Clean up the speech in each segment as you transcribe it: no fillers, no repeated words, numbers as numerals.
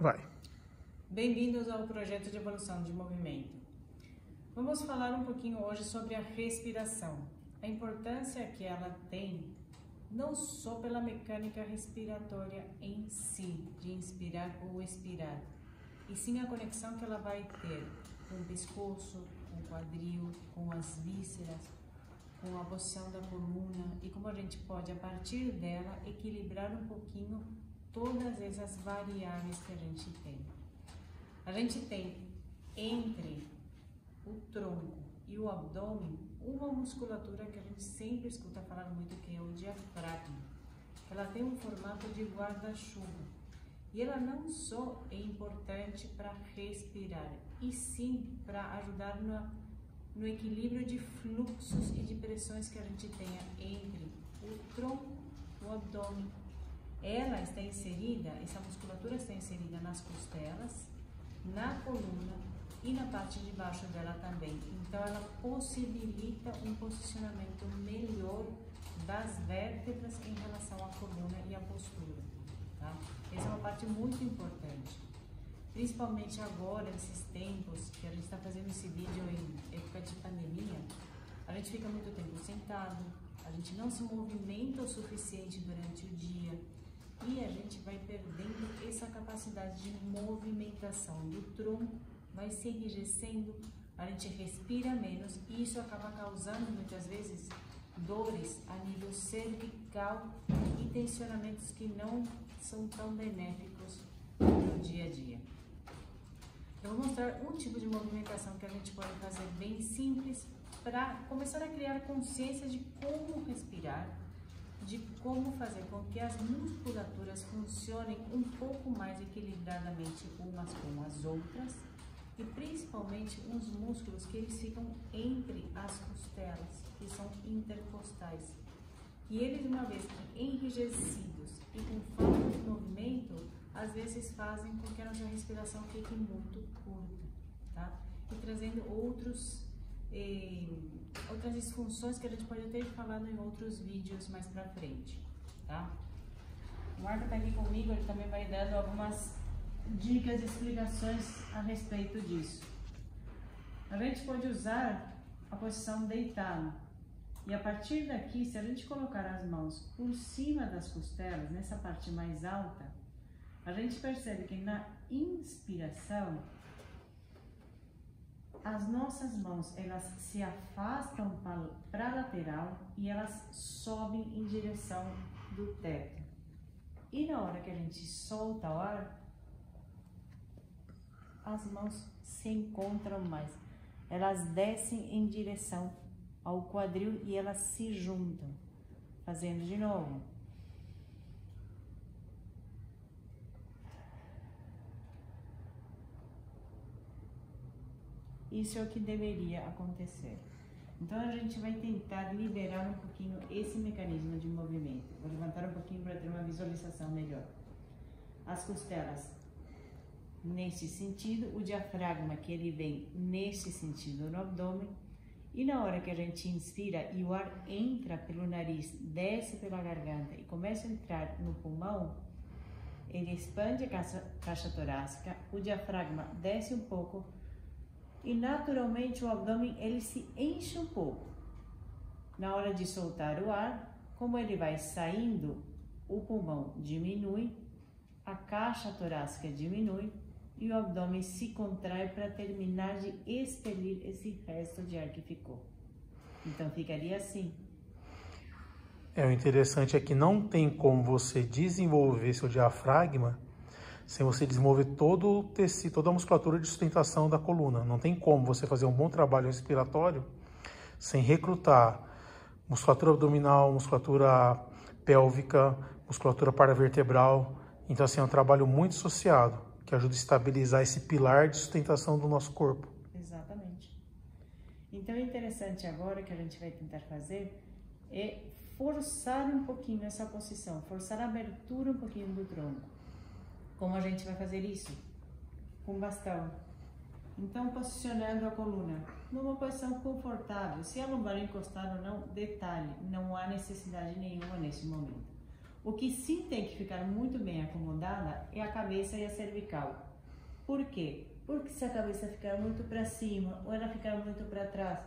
Vai. Bem-vindos ao projeto de evolução de movimento. Vamos falar um pouquinho hoje sobre a respiração. A importância que ela tem, não só pela mecânica respiratória em si, de inspirar ou expirar, e sim a conexão que ela vai ter com o pescoço, com o quadril, com as vísceras, com a posição da coluna e como a gente pode, a partir dela, equilibrar um pouquinho todas essas variáveis que a gente tem. A gente tem entre o tronco e o abdômen uma musculatura que a gente sempre escuta falar muito, que é o diafragma. Ela tem um formato de guarda-chuva e ela não só é importante para respirar, e sim para ajudar no equilíbrio de fluxos e de pressões que a gente tenha entre o tronco e o abdômen. Ela está inserida, essa musculatura está inserida nas costelas, na coluna e na parte de baixo dela também. Então ela possibilita um posicionamento melhor das vértebras em relação à coluna e à postura, tá? Essa é uma parte muito importante, principalmente agora, nesses tempos que a gente está fazendo esse vídeo em época de pandemia. A gente fica muito tempo sentado, a gente não se movimenta o suficiente durante o dia e a gente vai perdendo essa capacidade de movimentação do tronco, vai se enrijecendo, a gente respira menos e isso acaba causando muitas vezes dores a nível cervical e tensionamentos que não são tão benéficos no dia a dia. Eu vou mostrar um tipo de movimentação que a gente pode fazer bem simples para começar a criar consciência de como respirar, de como fazer com que as musculaturas funcionem um pouco mais equilibradamente umas com as outras e principalmente uns músculos que eles ficam entre as costelas, que são intercostais. E eles, uma vez que enrijecidos e com falta de movimento, às vezes fazem com que a nossa respiração fique muito curta, tá? E trazendo outras disfunções que a gente pode ter falado em outros vídeos mais pra frente, tá? O Marco tá aqui comigo, ele também vai dando algumas dicas e explicações a respeito disso. A gente pode usar a posição deitado e a partir daqui, se a gente colocar as mãos por cima das costelas, nessa parte mais alta, a gente percebe que na inspiração as nossas mãos elas se afastam para a lateral e elas sobem em direção do teto. E na hora que a gente solta o ar, as mãos se encontram mais. Elas descem em direção ao quadril e elas se juntam. Fazendo de novo. Isso é o que deveria acontecer. Então a gente vai tentar liberar um pouquinho esse mecanismo de movimento. Vou levantar um pouquinho para ter uma visualização melhor. As costelas nesse sentido, o diafragma que ele vem nesse sentido no abdômen. E na hora que a gente inspira e o ar entra pelo nariz, desce pela garganta e começa a entrar no pulmão, ele expande a caixa torácica, o diafragma desce um pouco e naturalmente o abdômen ele se enche um pouco. Na hora de soltar o ar, como ele vai saindo, o pulmão diminui, a caixa torácica diminui e o abdômen se contrai para terminar de expelir esse resto de ar que ficou. Então ficaria assim. O interessante é que não tem como você desenvolver seu diafragma sem você desenvolver todo o tecido, toda a musculatura de sustentação da coluna. Não tem como você fazer um bom trabalho respiratório sem recrutar musculatura abdominal, musculatura pélvica, musculatura paravertebral. Então assim, é um trabalho muito associado, que ajuda a estabilizar esse pilar de sustentação do nosso corpo. Exatamente. Então é interessante agora que a gente vai tentar fazer é forçar um pouquinho essa posição, forçar a abertura um pouquinho do tronco. Como a gente vai fazer isso? Com bastão. Então posicionando a coluna numa posição confortável. Se a lombar encostar ou não, detalhe, não há necessidade nenhuma nesse momento. O que sim tem que ficar muito bem acomodada é a cabeça e a cervical. Por quê? Porque se a cabeça ficar muito para cima, ou ela ficar muito para trás,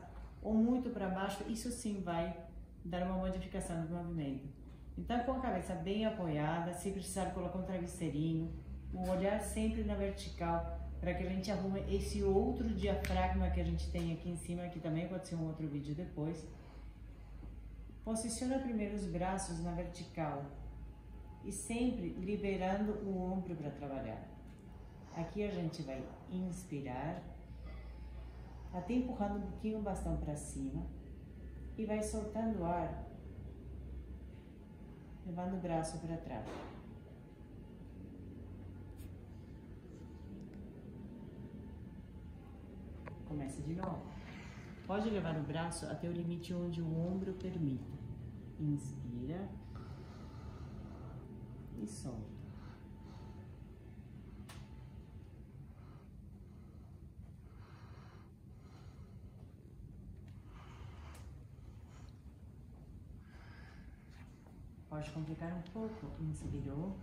ou muito para baixo, isso sim vai dar uma modificação do movimento. Então, com a cabeça bem apoiada, se precisar colocar um travesseirinho, o olhar sempre na vertical, para que a gente arrume esse outro diafragma que a gente tem aqui em cima, que também pode ser um outro vídeo depois. Posiciona primeiro os braços na vertical e sempre liberando o ombro para trabalhar. Aqui a gente vai inspirar, até empurrando um pouquinho o bastão para cima e vai soltando o ar, levando o braço para trás. Começa de novo. Pode levar o braço até o limite onde o ombro permita. Inspira e solta. Pode complicar um pouco. Inspirou.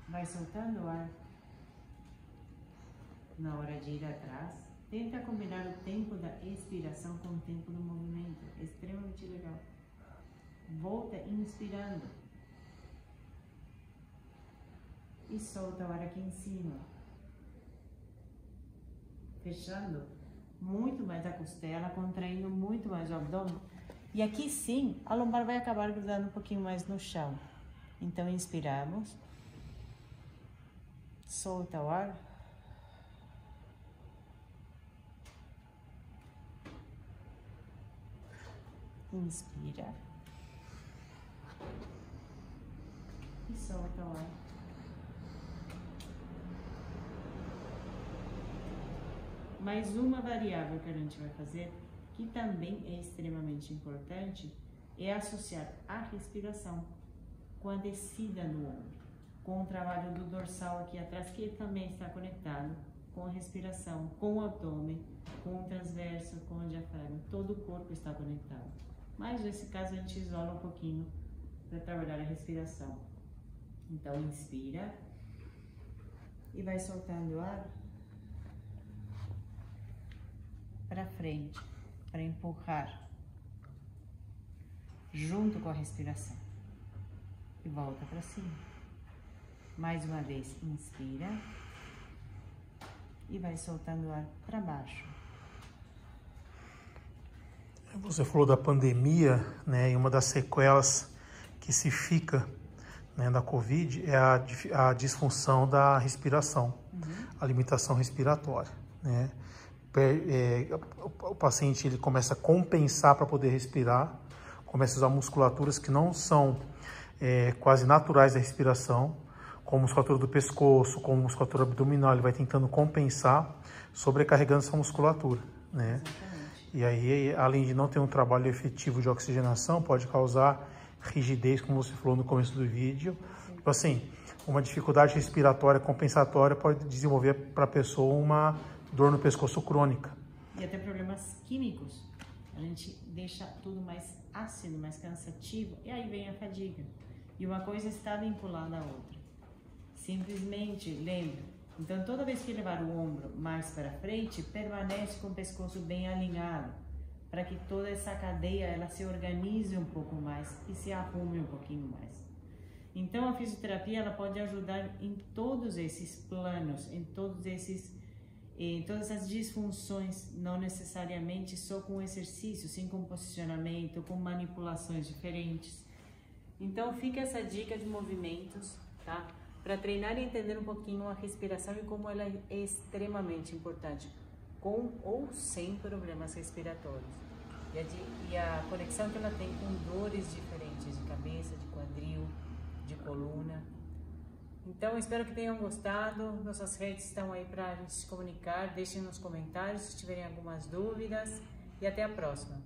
Vai soltando o ar. Na hora de ir atrás, tenta combinar o tempo da expiração com o tempo do movimento. É extremamente legal. Volta inspirando. E solta o ar aqui em cima. Fechando muito mais a costela, contraindo muito mais o abdômen. E aqui sim, a lombar vai acabar grudando um pouquinho mais no chão. Então, inspiramos. Solta o ar. Inspira. E solta o ar. Mais uma variável que a gente vai fazer, que também é extremamente importante, é associar a respiração com a descida no ombro, com o trabalho do dorsal aqui atrás, que também está conectado com a respiração, com o abdômen, com o transverso, com o diafragma. Todo o corpo está conectado. Mas nesse caso a gente isola um pouquinho para trabalhar a respiração. Então inspira e vai soltando o ar para frente, para empurrar junto com a respiração. E volta para cima. Mais uma vez, inspira e vai soltando o ar para baixo. Você falou da pandemia, né? E uma das sequelas que se fica, né, da Covid é a disfunção da respiração, a limitação respiratória, né? O paciente ele começa a compensar para poder respirar, começa a usar musculaturas que não são quase naturais da respiração, como musculatura do pescoço, como musculatura abdominal, ele vai tentando compensar, sobrecarregando essa musculatura, né? E aí, além de não ter um trabalho efetivo de oxigenação, pode causar rigidez, como você falou no começo do vídeo. Tipo assim, uma dificuldade respiratória compensatória pode desenvolver para a pessoa uma dor no pescoço crônica. E até problemas químicos. A gente deixa tudo mais ácido, mais cansativo, e aí vem a fadiga. E uma coisa está vinculada à outra. Simplesmente, lembre, então toda vez que levar o ombro mais para frente, permanece com o pescoço bem alinhado, para que toda essa cadeia ela se organize um pouco mais e se arrume um pouquinho mais. Então a fisioterapia ela pode ajudar em todos esses planos, em todas essas disfunções, não necessariamente só com exercício, sim com posicionamento, com manipulações diferentes. Então fica essa dica de movimentos, tá? Para treinar e entender um pouquinho a respiração e como ela é extremamente importante, com ou sem problemas respiratórios. E a conexão que ela tem com dores diferentes de cabeça, de quadril, de coluna. Então, espero que tenham gostado. Nossas redes estão aí para a gente se comunicar. Deixem nos comentários se tiverem algumas dúvidas. E até a próxima.